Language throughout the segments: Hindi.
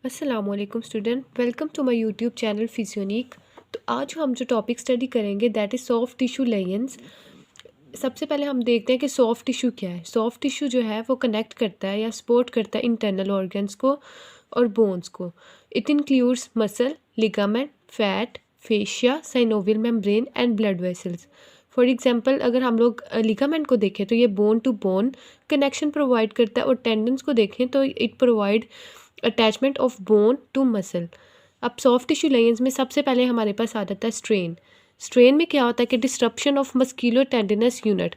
अस्सलामुअलैकुम student, welcome to my YouTube channel Physionic. तो आज हम जो टॉपिक स्टडी करेंगे that is soft tissue lesions. सबसे पहले हम देखते हैं कि सॉफ्ट टिश्यू क्या है। सॉफ्ट टिश्यू जो है वो कनेक्ट करता है या सपोर्ट करता है इंटरनल ऑर्गन्स को और बोन्स को। It includes muscle, ligament, fat, fascia, synovial membrane and blood vessels. For example अगर हम लोग लिगामेंट को देखें तो ये bone to bone connection provide करता है, और टेंडन्स को देखें तो it provide attachment of bone to muscle. अब सॉफ्ट टिश्यू लेयंस में सबसे पहले हमारे पास आ जाता है स्ट्रेन। स्ट्रेन में क्या होता है कि disruption of musculotendinous unit,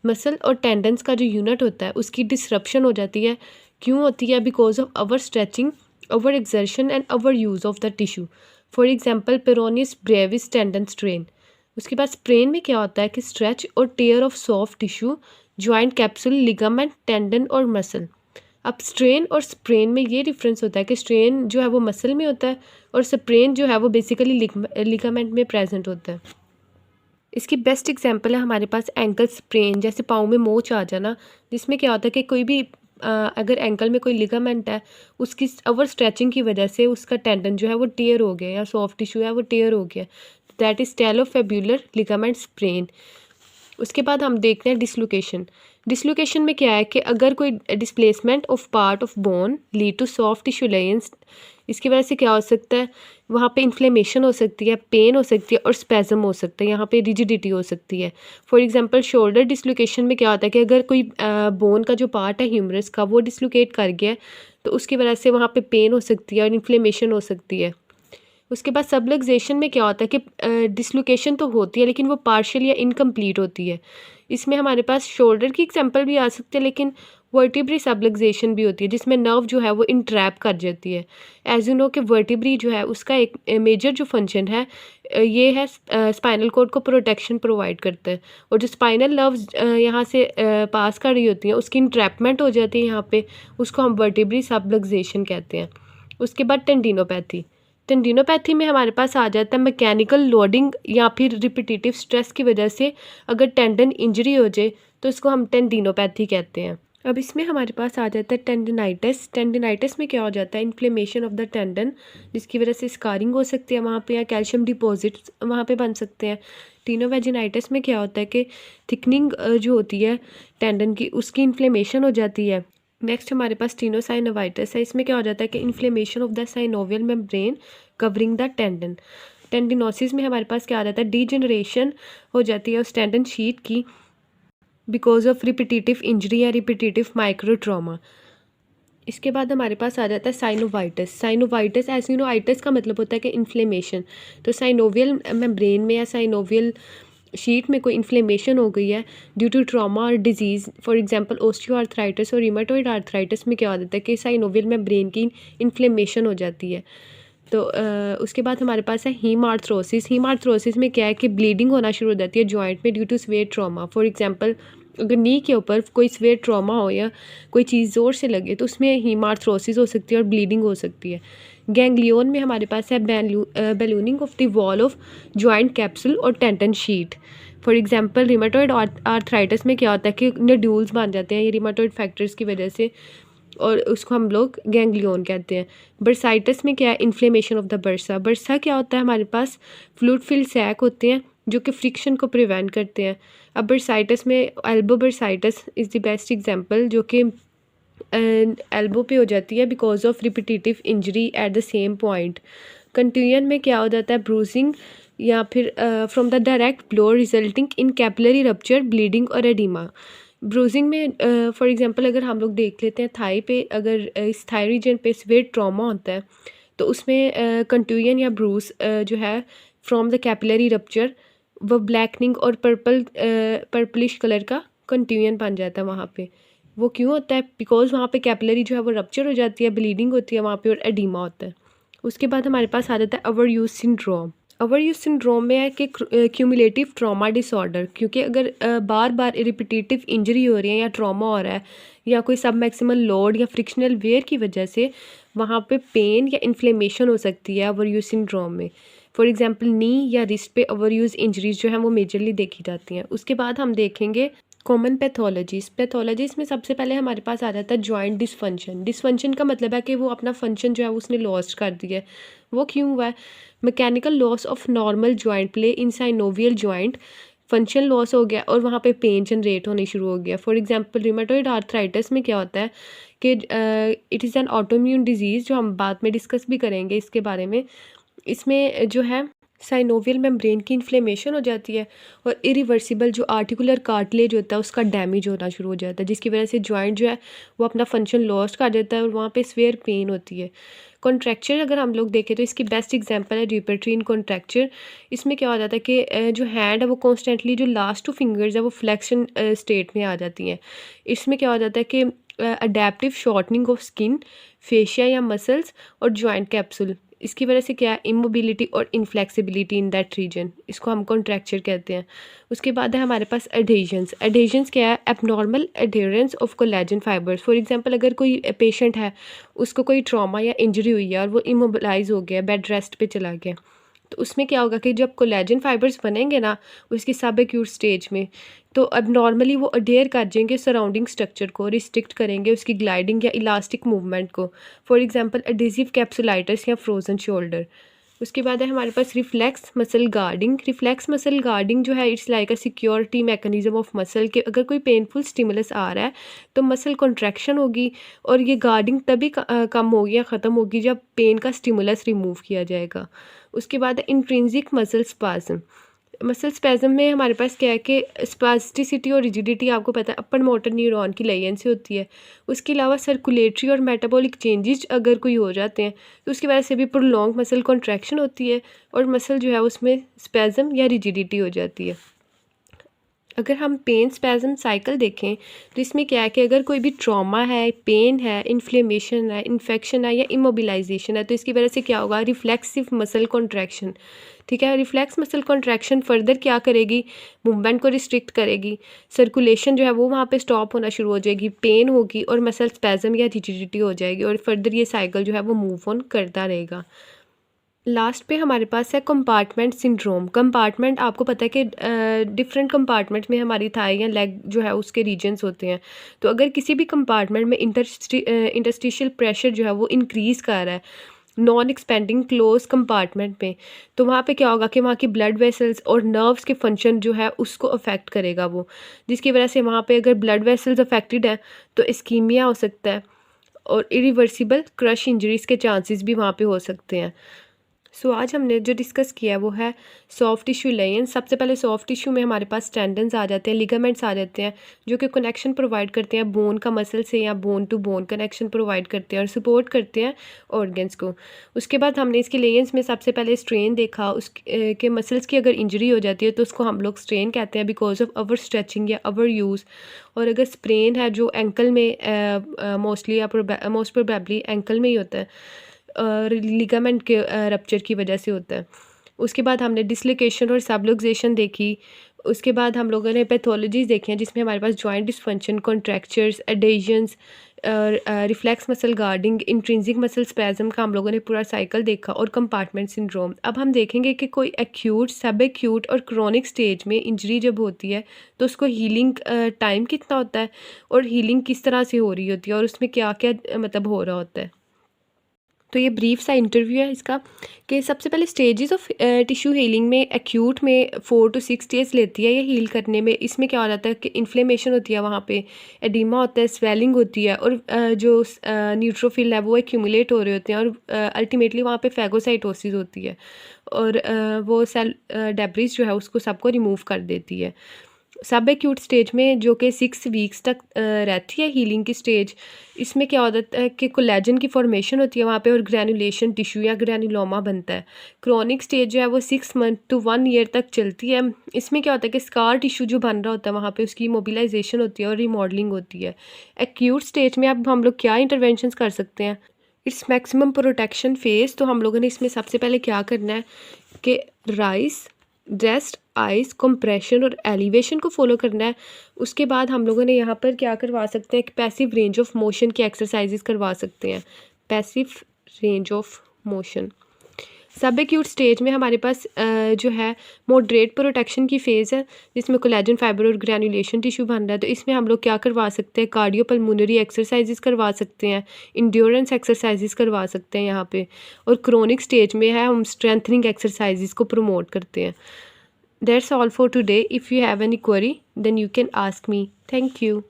muscle और टेंडन्स का जो यूनिट होता है उसकी डिसरप्शन हो जाती है। क्यों होती है? Because of our stretching, our exertion and our use of the tissue. For example peroneus Brevis tendon strain. उसके बाद स्प्रेन में क्या होता है कि स्ट्रेच और tear of soft tissue, joint capsule, ligament, tendon और मसल। अब स्ट्रेन और स्प्रेन में ये डिफरेंस होता है कि स्ट्रेन जो है वो मसल में होता है और स्प्रेन जो है वो बेसिकली लिगामेंट में प्रेजेंट होता है। इसकी बेस्ट एग्जांपल है हमारे पास एंकल स्प्रेन, जैसे पाँव में मोच आ जाना, जिसमें क्या होता है कि कोई भी अगर एंकल में कोई लिगामेंट है उसकी ओवर स्ट्रेचिंग की वजह से उसका टेंडन जो है वो टेयर हो गया या सॉफ्ट टिश्यू है वो टेयर हो गया। That is talofibular ligament sprain. उसके बाद हम देखते हैं डिसलोकेशन। डिसलोकेशन में क्या है कि अगर कोई displacement of part of bone lead to soft tissue lesions, इसकी वजह से क्या हो सकता है, वहाँ पे इन्फ्लेमेशन हो सकती है, पेन हो सकती है और स्पेज़म हो सकता है, यहाँ पे रिजिडिटी हो सकती है। फॉर एग्जांपल शोल्डर डिसलोकेशन में क्या होता है कि अगर कोई बोन का जो पार्ट है ह्यूमरस का वो डिसलोकेट कर गया है तो उसकी वजह से वहाँ पे पेन हो सकती है और इन्फ्लेमेशन हो सकती है। उसके बाद सबलक्सेशन में क्या होता है कि डिसलोकेशन तो होती है लेकिन वो पार्शियल या इनकम्प्लीट होती है। इसमें हमारे पास शोल्डर की एग्जांपल भी आ सकती है, लेकिन वर्टिब्री सबलक्सेशन भी होती है जिसमें नर्व जो है वो इंट्रैप कर जाती है। एज यू नो कि वर्टिब्री जो है उसका एक मेजर जो फंक्शन है ये है स्पाइनल कोड को प्रोटेक्शन प्रोवाइड करता है, और जो स्पाइनल नर्व्स यहाँ से पास कर रही होती हैं उसकी इंट्रैपमेंट हो जाती है यहाँ पे, उसको हम वर्टिब्री सबलक्सेशन कहते हैं। उसके बाद टेंडिनोपैथी। टेंडिनोपैथी में हमारे पास आ जाता है मैकेनिकल लोडिंग या फिर रिपीटेटिव स्ट्रेस की वजह से अगर टेंडन इंजरी हो जाए तो इसको हम टेंडिनोपैथी कहते हैं। अब इसमें हमारे पास आ जाता है टेंडिनाइटिस। टेंडिनाइटिस में क्या हो जाता है, इन्फ्लेमेशन ऑफ द टेंडन, जिसकी वजह से स्कारिंग हो सकती है वहाँ पे, या कैल्शियम डिपॉजिट्स वहाँ पे बन सकते हैं। टीनोवेजिनाइटिस में क्या होता है कि थिकनिंग जो होती है टेंडन की उसकी इन्फ्लेमेशन हो जाती है। नेक्स्ट हमारे पास टीनोसाइनोवाइटिस है। इसमें क्या हो जाता है कि inflammation of the synovial membrane covering the tendon. Tendinosus में हमारे पास क्या आ जाता है, डीजनरेशन हो जाती है उस टेंडन शीट की बिकॉज ऑफ रिपीटेटिव इंजरी या रिपीटेटिव माइक्रो ट्रॉमा। इसके बाद हमारे पास आ जाता है साइनोवाइटिस। साइनोवाइटिस एसिनोवाइटिस का मतलब होता है कि इन्फ्लेमेशन। तो साइनोवियल मेम्ब्रेन में या साइनोवियल शीट में कोई इन्फ्लेमेशन हो गई है ड्यू टू ट्रॉमा और डिजीज़, फॉर एग्जांपल ओस्टियोआर्थराइटिस और रिमेटॉइड आर्थराइटिस में क्या हो जाता है कि साइनोवियल मेम्ब्रेन की इन्फ्लेमेशन हो जाती है। तो उसके बाद हमारे पास है हीमार्थ्रोसिस। हीमार्थ्रोसिस में क्या है कि ब्लीडिंग होना शुरू हो जाती है जॉइंट में due to severe trauma. For example अगर नी के ऊपर कोई स्वेयर ट्रॉमा हो या कोई चीज़ ज़ोर से लगे तो उसमें हीमार्थ्रोसिस हो सकती है और ब्लीडिंग हो सकती है। गैंग्लियोन में हमारे पास है ballooning of the wall of joint capsule और tendon sheath. For example rheumatoid arthritis में क्या होता है कि नोड्यूल्स बन जाते हैं ये रिमेटॉइड फैक्टर्स की वजह से, और उसको हम लोग गैंग्लियोन कहते हैं। बर्साइटिस में क्या है, inflammation of the bursa. Bursa क्या होता है, हमारे पास फ्लूइड फिल्ड सैक होते हैं जो कि फ्रिक्शन को प्रिवेंट करते हैं। अब बर्साइटिस में elbow bursitis is the best example, जो कि एल्बो पे हो जाती है because of repetitive injury at the same point. Contusion में क्या हो जाता है, ब्रूजिंग या फिर from the direct blow resulting in capillary rupture, bleeding और एडिमा। ब्रूजिंग में फॉर एग्जांपल अगर हम लोग देख लेते हैं थाई पे, अगर इस थाई रीजन पे स्वेयर ट्रॉमा होता है तो उसमें कंट्यूजन या ब्रूज जो है फ्रॉम द कैपिलरी रप्चर वो ब्लैकनिंग और पर्पलिश कलर का कंट्यूजन बन जाता है वहाँ पे। वो क्यों होता है, बिकॉज वहाँ पे कैपिलरी जो है वो रप्चर हो जाती है, ब्लीडिंग होती है वहाँ पे और एडिमा होता है। उसके बाद हमारे पास आ जाता है over use syndrome. Over use syndrome में है कि क्यूमुलेटिव ट्रॉमा डिसऑर्डर, क्योंकि अगर बार बार रिपीटेटिव इंजरी हो रही है या ट्रॉमा हो रहा है या कोई सब मैक्सिमल लोड या फ्रिक्शनल वेयर की वजह से वहाँ पे पेन या इन्फ्लेमेशन हो सकती है ओवर यूज सिंड्रोम में। फॉर एग्जांपल नी या रिस्ट पे ओवर यूज इंजरीज जो हैं वो मेजरली देखी जाती हैं। उसके बाद हम देखेंगे कॉमन पैथोलॉजीज में सबसे पहले हमारे पास आ जाता है जॉइंट डिसफंक्शन का मतलब है कि वो अपना फंक्शन जो है उसने लॉस्ट कर दिया है। वो क्यों हुआ है? Mechanical loss of normal joint play in synovial joint, function loss हो गया और वहाँ पे पेन जनरेट होनी शुरू हो गया। फॉर एग्जांपल रिमेटॉइड आर्थराइटिस में क्या होता है कि it is an autoimmune disease, जो हम बाद में डिस्कस भी करेंगे इसके बारे में। इसमें जो है साइनोवियल मेम्ब्रेन की इन्फ्लेमेशन हो जाती है और इरिवर्सिबल जो आर्टिकुलर कार्टिलेज होता है उसका डैमेज होना शुरू हो जाता है, जिसकी वजह से जॉइंट जो है वो अपना फंक्शन लॉस्ट कर देता है और वहाँ पे स्वेयर पेन होती है। कॉन्ट्रैक्चर अगर हम लोग देखें तो इसकी बेस्ट एग्जांपल है रिपेट्रीन कॉन्ट्रैक्चर। इसमें क्या हो जाता है कि जो हैंड है वो कॉन्स्टेंटली जो लास्ट 2 फिंगर्स है वो फ्लेक्शन स्टेट में आ जाती हैं। इसमें क्या हो जाता है कि adaptive shortening of skin, fascia या मसल्स और जॉइंट कैप्सूल, इसकी वजह से क्या है इमोबिलिटी और इनफ्लेक्सिबिलिटी इन दैट रीजन, इसको हम कॉन्ट्रैक्चर कहते हैं। उसके बाद है हमारे पास एडेशंस क्या है? Abnormal adherence of collagen fibres. For example अगर कोई पेशेंट है, उसको कोई ट्रॉमा या इंजरी हुई है और वो इमोबिलाइज हो गया, बेड रेस्ट पे चला गया, तो उसमें क्या होगा कि जब कोलेजन फाइबर्स बनेंगे ना उसकी सब एक्यूट स्टेज में, तो अब नॉर्मली वो अडेयर कर जाएंगे सराउंडिंग स्ट्रक्चर को, रिस्ट्रिक्ट करेंगे उसकी ग्लाइडिंग या इलास्टिक मूवमेंट को। फॉर एग्जांपल एडेसिव कैप्सुलाइटिस या फ्रोजन शोल्डर। उसके बाद है हमारे पास रिफ्लेक्स मसल गार्डिंग जो है it's like a security mechanism of muscle के अगर कोई पेनफुल स्टिमुलस आ रहा है तो मसल कॉन्ट्रैक्शन होगी और ये गार्डिंग तभी कम होगी या ख़त्म होगी जब पेन का स्टिमुलस रिमूव किया जाएगा। उसके बाद है इंट्रिंसिक मसल स्पैज़म में हमारे पास क्या है कि स्पास्टिसिटी और रिजिडिटी आपको पता है अपर मोटर न्यूरॉन की लाइन से होती है। उसके अलावा सर्कुलेटरी और मेटाबॉलिक चेंजेस अगर कोई हो जाते हैं तो उसकी वजह से भी प्रोलॉन्ग मसल कॉन्ट्रैक्शन होती है और मसल जो है उसमें स्पैज़म या रिजिडिटी हो जाती है। अगर हम पेन स्पैज़म साइकिल देखें तो इसमें क्या है कि अगर कोई भी ट्रॉमा है, पेन है, इन्फ्लेमेशन है, इन्फेक्शन है या इमोबिलाइजेशन है तो इसकी वजह से क्या होगा रिफ्लेक्सिव मसल कॉन्ट्रैक्शन। ठीक है, रिफ्लेक्स मसल कॉन्ट्रैक्शन फर्दर क्या करेगी? मूवमेंट को रिस्ट्रिक्ट करेगी, सर्कुलेशन जो है वो वहाँ पे स्टॉप होना शुरू हो जाएगी, पेन होगी और मसल स्पैज़म या रिजिडिटी हो जाएगी और फर्दर ये साइकिल जो है वो मूव ऑन करता रहेगा। लास्ट पे हमारे पास है कंपार्टमेंट सिंड्रोम। कंपार्टमेंट आपको पता है कि डिफरेंट कंपार्टमेंट में हमारी थाई या लेग जो है उसके रीजन्स होते हैं। तो अगर किसी भी कंपार्टमेंट में इंटरस्टिशियल प्रेशर जो है वो इंक्रीज़ कर रहा है नॉन एक्सपेंडिंग क्लोज कंपार्टमेंट में, तो वहाँ पे क्या होगा कि वहाँ की ब्लड वेसल्स और नर्व्स के फंक्शन जो है उसको अफेक्ट करेगा वो, जिसकी वजह से वहाँ पे अगर ब्लड वेसल्स अफेक्टेड है तो इस्कीमिया हो सकता है और इरिवर्सिबल क्रश इंजरीज़ के चांसेस भी वहाँ पे हो सकते हैं। सो आज हमने जो डिस्कस किया है वो है सॉफ्ट टिश्यू लाइंस। सबसे पहले सॉफ्ट टिश्यू में हमारे पास टेंडन्स आ जाते हैं, लिगामेंट्स आ जाते हैं जो कि कनेक्शन प्रोवाइड करते हैं बोन का मसल से या bone to bone connection provide करते हैं और सपोर्ट करते हैं ऑर्गन्स को। उसके बाद हमने इसके लेयर्स में सबसे पहले स्ट्रेन देखा, उसके मसल्स की अगर इंजरी हो जाती है तो उसको हम लोग स्ट्रेन कहते हैं बिकॉज ऑफ अवर स्ट्रेचिंग या अवर यूज़। और अगर स्प्रेन है जो एंकल में मोस्टली या मोस्ट प्रोबेबली एंकल में ही होता है, लिगामेंट के रप्चर की वजह से होता है। उसके बाद हमने डिसलोकेशन और सबलुक्सेशन देखी। उसके बाद हम लोगों ने पैथोलॉजीज देखी हैं जिसमें हमारे पास joint dysfunction, contractures, adhesions, reflex muscle guarding, intrinsic muscle spasm का हम लोगों ने पूरा साइकिल देखा और कंपार्टमेंट सिंड्रोम। अब हम देखेंगे कि कोई एक्यूट, सब एक्यूट और क्रोनिक स्टेज में इंजरी जब होती है तो उसको हीलिंग टाइम कितना होता है और हीलिंग किस तरह से हो रही होती है और उसमें क्या क्या मतलब हो रहा होता है। तो ये ब्रीफ सा इंटरव्यू है इसका कि सबसे पहले स्टेजेस ऑफ टिश्यू हीलिंग में एक्यूट में 4 to 6 डेज लेती है ये हील करने में। इसमें क्या हो जाता है कि इन्फ्लेमेशन होती है, वहाँ पे एडिमा होता है, स्वेलिंग होती है और जो न्यूट्रोफिल है वो एक्यूमुलेट हो रहे होते हैं और अल्टीमेटली वहाँ पे फैगोसाइटोसिस होती है और वो सेल डेब्रिस जो है उसको सबको रिमूव कर देती है। सब एक्यूट स्टेज में जो कि 6 वीक्स तक रहती है हीलिंग की स्टेज, इसमें क्या होता है कि कोलेजन की फॉर्मेशन होती है वहाँ पे और ग्रैनुलेशन टिश्यू या ग्रैनुलोमा बनता है। क्रोनिक स्टेज जो है वो 6 मंथ to 1 ईयर तक चलती है। इसमें क्या होता है कि स्कार टिश्यू जो बन रहा होता है वहाँ पे उसकी मोबिलाइजेशन होती है और रिमॉडलिंग होती है। एक्यूट स्टेज में अब हम लोग क्या इंटरवेंशंस कर सकते हैं? Its maximum protection phase. तो हम लोगों ने इसमें सबसे पहले क्या करना है कि राइस, रेस्ट, आइस, कंप्रेशन और एलिवेशन को फॉलो करना है। उसके बाद हम लोगों ने यहाँ पर क्या करवा सकते हैं कि पैसिव रेंज ऑफ मोशन की एक्सरसाइजेस करवा सकते हैं। पैसिव रेंज ऑफ मोशन सब एक्यूट स्टेज में हमारे पास जो है मॉडरेट प्रोटेक्शन की फ़ेज़ है, जिसमें कोलेजन फाइबर और ग्रैनुलेशन टिश्यू बन रहा है। तो इसमें हम लोग क्या करवा सकते हैं, कार्डियोपल्मोनरी एक्सरसाइजेस करवा सकते हैं, इंड्योरेंस एक्सरसाइजेस करवा सकते हैं यहाँ पे। और क्रोनिक स्टेज में है हम स्ट्रेंथनिंग एक्सरसाइजेस को प्रमोट करते हैं। That's all for today. If you have any query then you can ask me. Thank you.